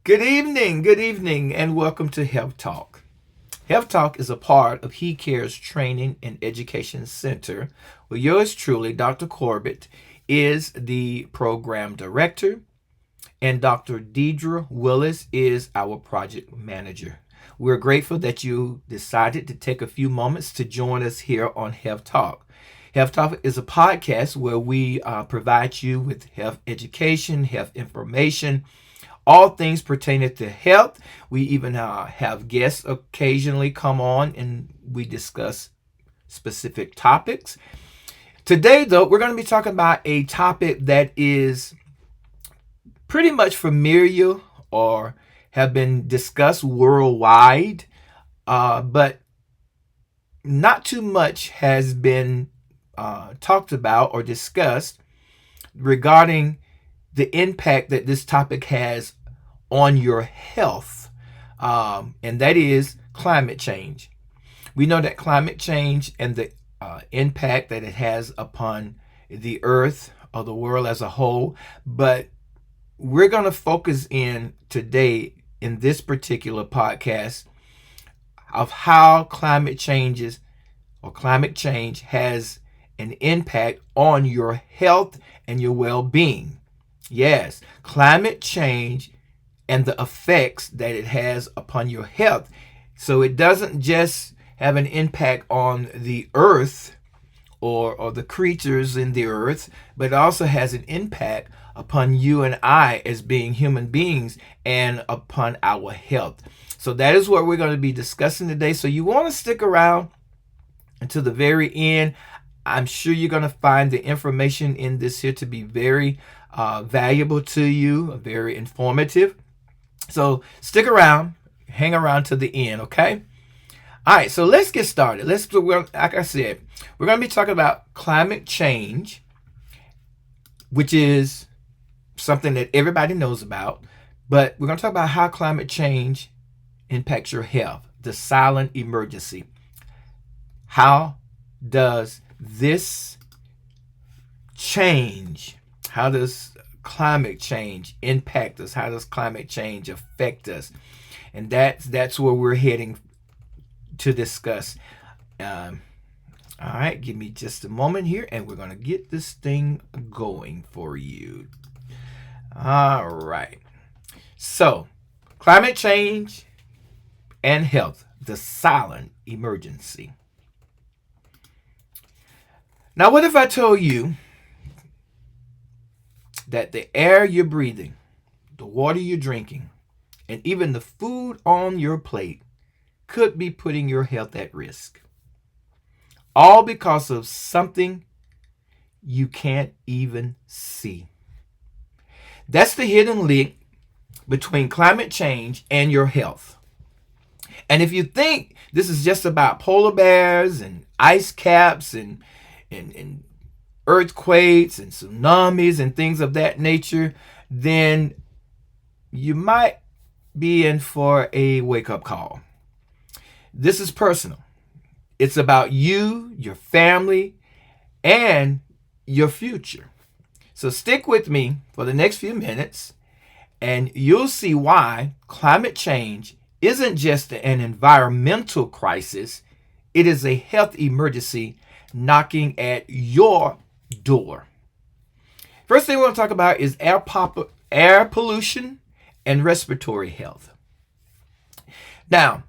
Good evening, and welcome to Health Talk. Health Talk is a part of He Cares Training and Education Center, where yours truly, Dr. Corbett, is the program director, and Dr. Deidre Willis is our project manager. We're grateful that you decided to take a few moments to join us here on Health Talk. Health Talk is a podcast where we provide you with health education, health information, all things pertaining to health. We even have guests occasionally come on and we discuss specific topics. Today, though, we're going to be talking about a topic that is pretty much familiar or have been discussed worldwide, but not too much has been talked about or discussed regarding the impact that this topic has on your health, and that is climate change. We know that climate change and the impact that it has upon the earth or the world as a whole, but we're going to focus in today in this particular podcast of how climate change has an impact on your health and your well-being. Yes, climate change and the effects that it has upon your health. So it doesn't just have an impact on the earth or the creatures in the earth, but it also has an impact upon you and I as being human beings and upon our health. So that is what we're going to be discussing today. So you want to stick around until the very end. I'm sure you're going to find the information in this here to be very valuable to you, very informative. So stick around, hang around to the end, okay? All right, so let's get started. Like I said, we're going to be talking about climate change, which is something that everybody knows about, but we're going to talk about how climate change impacts your health, the silent emergency. How does this change? How does climate change impact us? How does climate change affect us? And that's where we're heading to discuss. All right, give me just a moment here, and we're going to get this thing going for you. All right. So, climate change and health, the silent emergency. Now, what if I told you that the air you're breathing, the water you're drinking, and even the food on your plate could be putting your health at risk? All because of something you can't even see. That's the hidden link between climate change and your health. And if you think this is just about polar bears and ice caps and earthquakes and tsunamis and things of that nature, then you might be in for a wake-up call. This is personal. It's about you, your family, and your future. So stick with me for the next few minutes, and you'll see why climate change isn't just an environmental crisis. It is a health emergency knocking at your door. First thing we want to talk about is air pollution and respiratory health. Now,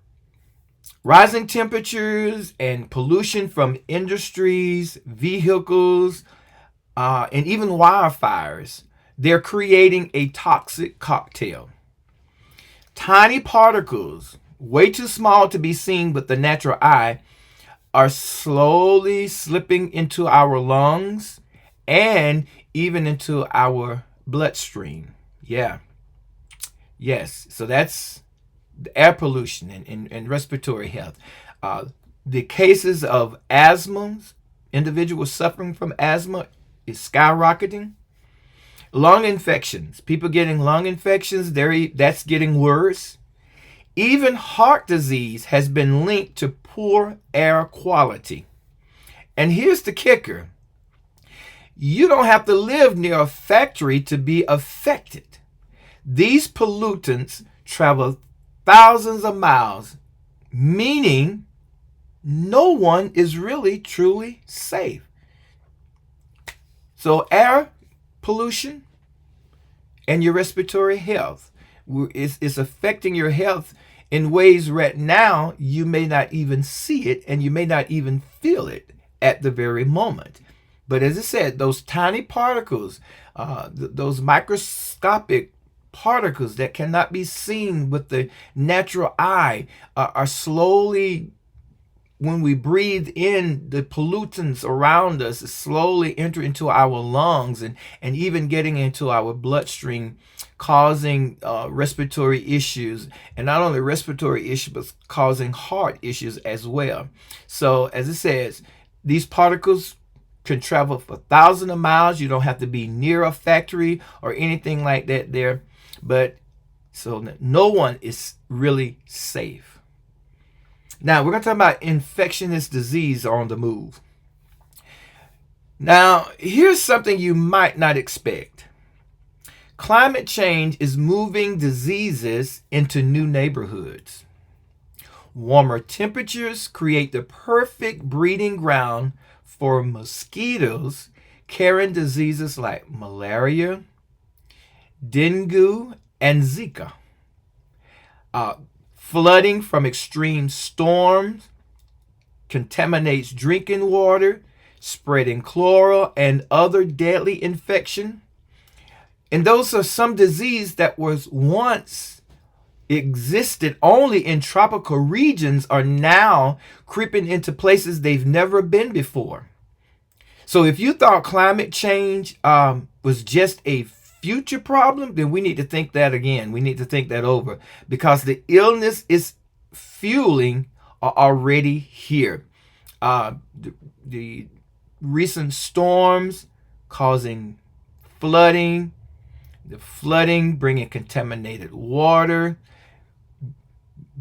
rising temperatures and pollution from industries, vehicles, and even wildfires, they're creating a toxic cocktail. Tiny particles, way too small to be seen with the natural eye, are slowly slipping into our lungs and even into our bloodstream. Yeah. Yes. So that's the air pollution and respiratory health. The cases of asthma, individuals suffering from asthma, is skyrocketing. Lung infections, people getting lung infections, that's getting worse. Even heart disease has been linked to poor air quality. And here's the kicker. You don't have to live near a factory to be affected. These pollutants travel thousands of miles, meaning no one is really truly safe. So air pollution and your respiratory health is affecting your health in ways right now you may not even see it and you may not even feel it at the very moment. But as I said, those tiny particles, those microscopic particles that cannot be seen with the natural eye, are slowly, when we breathe in the pollutants around us, slowly enter into our lungs and even getting into our bloodstream, causing respiratory issues, and not only respiratory issues, but causing heart issues as well. So as it says, these particles can travel for thousands of miles. You don't have to be near a factory or anything like that there. But so no one is really safe. Now, we're going to talk about infectious disease on the move. Now, here's something you might not expect. Climate change is moving diseases into new neighborhoods. Warmer temperatures create the perfect breeding ground for mosquitoes carrying diseases like malaria, dengue, and Zika. Flooding from extreme storms contaminates drinking water, spreading cholera and other deadly infection. And those are some disease that was once existed only in tropical regions are now creeping into places they've never been before. So if you thought climate change was just a future problem, then we need to think that again. We need to think that over, because the illness is fueling are already here. The recent storms causing flooding, the flooding bringing contaminated water,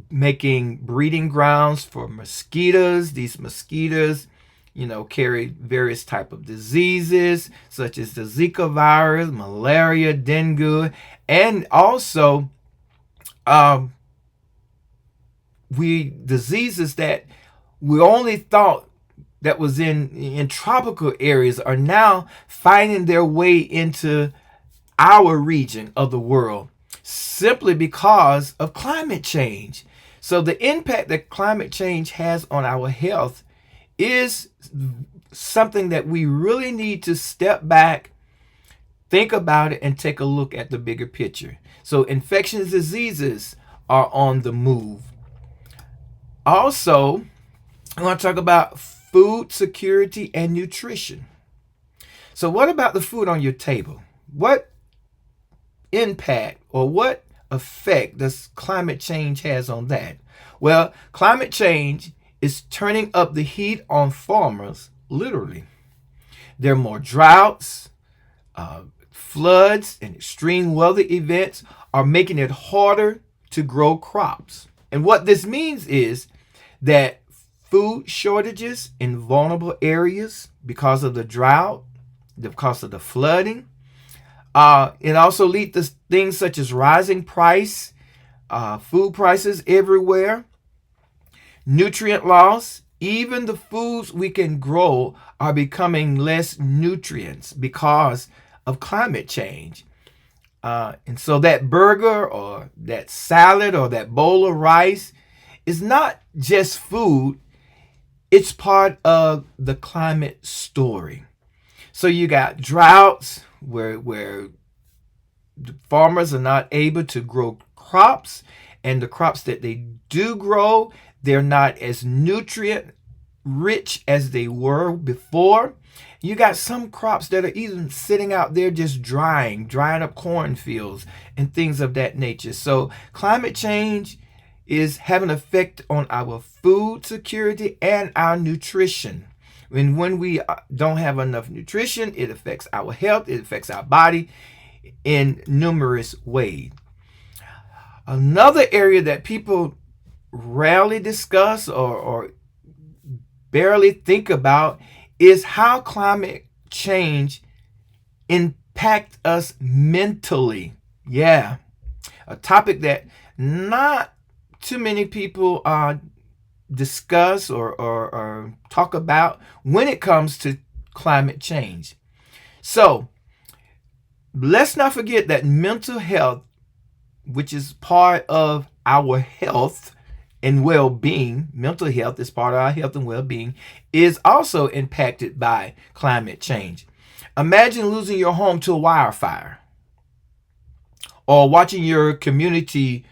making breeding grounds for mosquitoes. These mosquitoes, carry various type of diseases such as the Zika virus, malaria, dengue, and also diseases that we only thought that was in tropical areas are now finding their way into our region of the world simply because of climate change. So the impact that climate change has on our health is something that we really need to step back, think about it, and take a look at the bigger picture. So infectious diseases are on the move. Also, I want to talk about food security and nutrition. So what about the food on your table? What impact or what effect does climate change has on that? Well, climate change is turning up the heat on farmers, literally. There are more droughts, floods, and extreme weather events are making it harder to grow crops. And what this means is that food shortages in vulnerable areas because of the drought, because of the flooding, it also leads to things such as rising food prices everywhere, nutrient loss. Even the foods we can grow are becoming less nutrients because of climate change. And so that burger or that salad or that bowl of rice is not just food, it's part of the climate story. So you got droughts where the farmers are not able to grow crops, and the crops that they do grow, they're not as nutrient rich as they were before. You got some crops that are even sitting out there just drying up cornfields and things of that nature. So climate change is having an effect on our food security and our nutrition. And when we don't have enough nutrition, it affects our health, it affects our body in numerous ways. Another area that people rarely discuss or barely think about is how climate change impacts us mentally. Yeah. a topic that not too many people discuss or talk about when it comes to climate change. So let's not forget that mental health, which is part of our health and well-being, mental health is part of our health and well-being, is also impacted by climate change. Imagine losing your home to a wildfire, or watching your community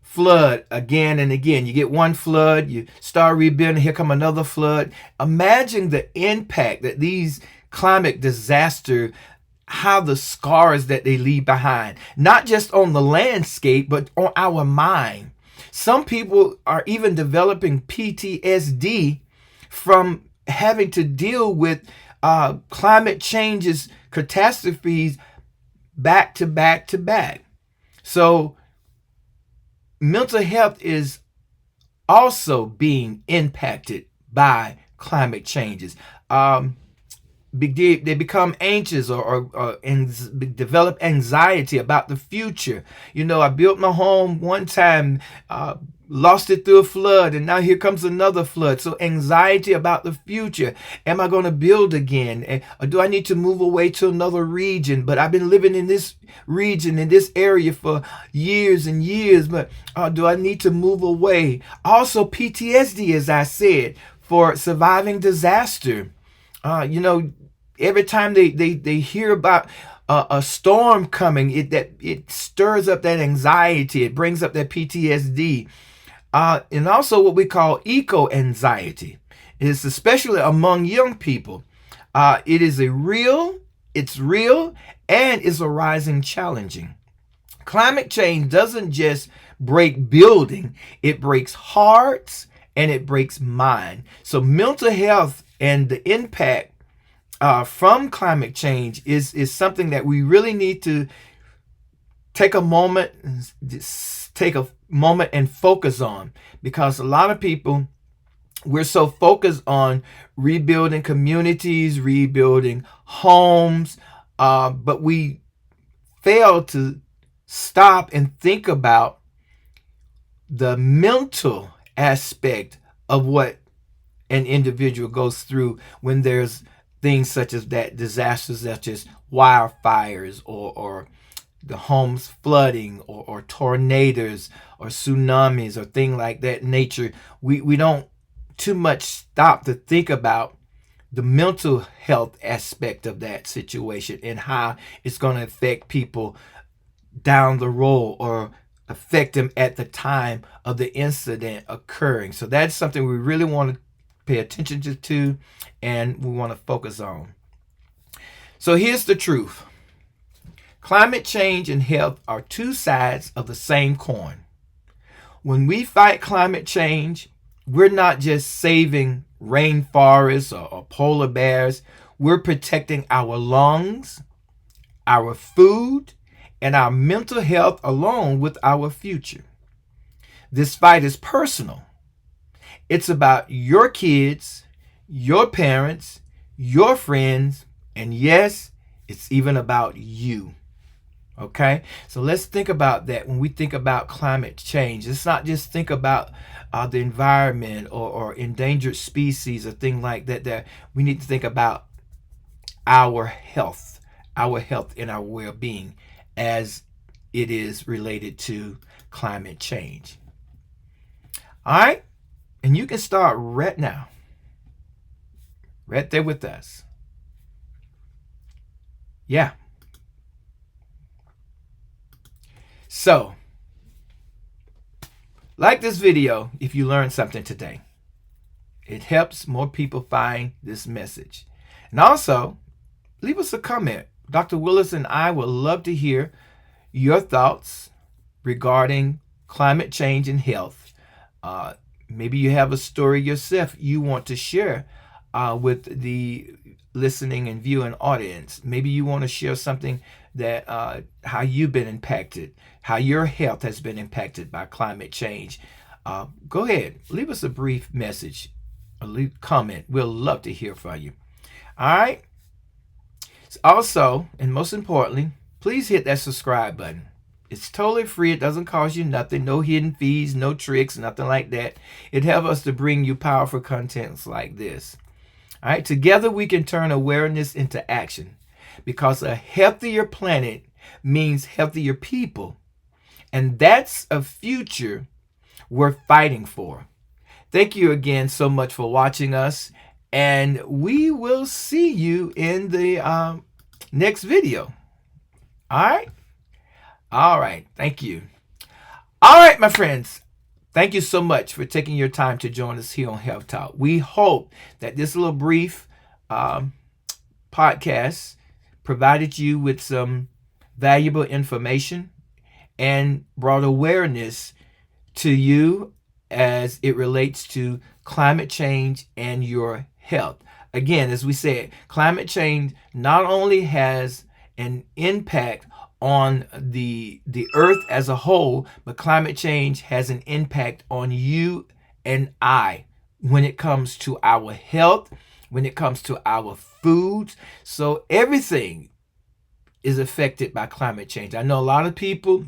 flood again and again. You get one flood, you start rebuilding, here come another flood. Imagine the impact that these climate disasters, how the scars that they leave behind, not just on the landscape, but on our mind. Some people are even developing PTSD from having to deal with climate change's catastrophes back to back to back. So mental health is also being impacted by climate changes. They become anxious or develop anxiety about the future. You know, I built my home one time, lost it through a flood, and now here comes another flood. So anxiety about the future. Am I going to build again? Or do I need to move away to another region? But I've been living in this region, in this area for years and years, but do I need to move away? Also PTSD, as I said, for surviving disaster. Every time they hear about a storm coming, it stirs up that anxiety. It brings up that PTSD. And also what we call eco-anxiety. It's especially among young people. It is real, and is arising challenging. Climate change doesn't just break building, it breaks hearts and it breaks mind. So mental health and the impact from climate change is something that we really need to take a moment and focus on, because a lot of people, we're so focused on rebuilding communities, rebuilding homes, but we fail to stop and think about the mental aspect of what an individual goes through when there's things such as that, disasters such as wildfires or the homes flooding or tornadoes or tsunamis or things like that nature. We don't too much stop to think about the mental health aspect of that situation and how it's going to affect people down the road or affect them at the time of the incident occurring. So that's something we really want to pay attention to and we want to focus on. So here's the truth. Climate change and health are two sides of the same coin. When we fight climate change, we're not just saving rainforests or polar bears. We're protecting our lungs, our food, and our mental health along with our future. This fight is personal. It's about your kids, your parents, your friends, and yes, it's even about you. Okay? So let's think about that when we think about climate change. Let's not just think about the environment or endangered species or things like that. We need to think about our health and our well-being as it is related to climate change. All right? And you can start right now, right there with us. Yeah. So, like this video if you learned something today. It helps more people find this message. And also, leave us a comment. Dr. Willis and I would love to hear your thoughts regarding climate change and health. Maybe you have a story yourself you want to share with the listening and viewing audience. Maybe you want to share something that how you've been impacted, how your health has been impacted by climate change. Go ahead, leave us a brief message, a comment. We'll love to hear from you. All right. Also, and most importantly, please hit that subscribe button. It's totally free. It doesn't cost you nothing. No hidden fees, no tricks, nothing like that. It helps us to bring you powerful contents like this. All right. Together we can turn awareness into action, because a healthier planet means healthier people. And that's a future worth fighting for. Thank you again so much for watching us. And we will see you in the next video. All right. All right. Thank you. All right, my friends. Thank you so much for taking your time to join us here on Health Talk. We hope that this little brief podcast provided you with some valuable information and brought awareness to you as it relates to climate change and your health. Again, as we said, climate change not only has an impact on the earth as a whole, but climate change has an impact on you and I when it comes to our health, when it comes to our foods. So everything is affected by climate change. I know a lot of people,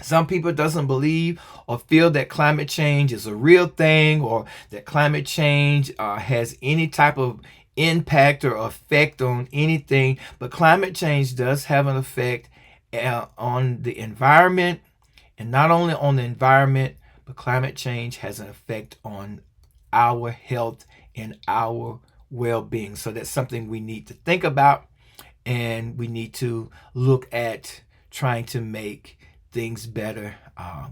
some people doesn't believe or feel that climate change is a real thing, or that climate change has any type of impact or effect on anything. But climate change does have an effect on the environment, and not only on the environment, but climate change has an effect on our health and our well-being. So that's something we need to think about, and we need to look at trying to make things better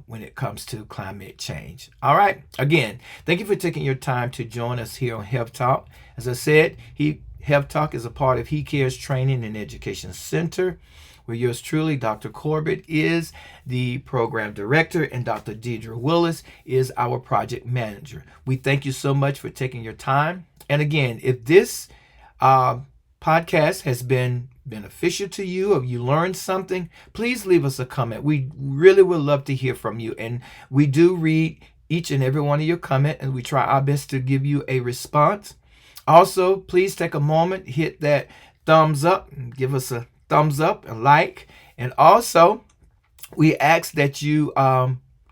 when it comes to climate change. All right. Again, thank you for taking your time to join us here on Health Talk. As I said, Health Talk is a part of He Cares Training and Education Center, where yours truly, Dr. Corbett, is the program director, and Dr. Deidre Willis is our project manager. We thank you so much for taking your time. And again, if this podcast has been beneficial to you, or you learned something, please leave us a comment. We really would love to hear from you. And we do read each and every one of your comments, and we try our best to give you a response. Also, please take a moment, hit that thumbs up, and give us a thumbs up and like. And also, we ask that you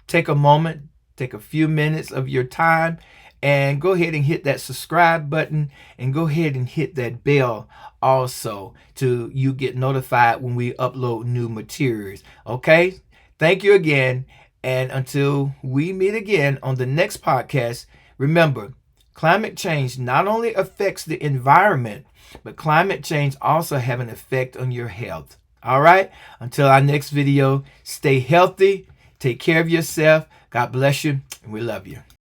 take a moment, take a few minutes of your time, and go ahead and hit that subscribe button, and go ahead and hit that bell also, to you get notified when we upload new materials. Okay? Thank you again. And until we meet again on the next podcast, remember, climate change not only affects the environment, but climate change also have an effect on your health. All right? Until our next video, stay healthy, take care of yourself. God bless you, and we love you.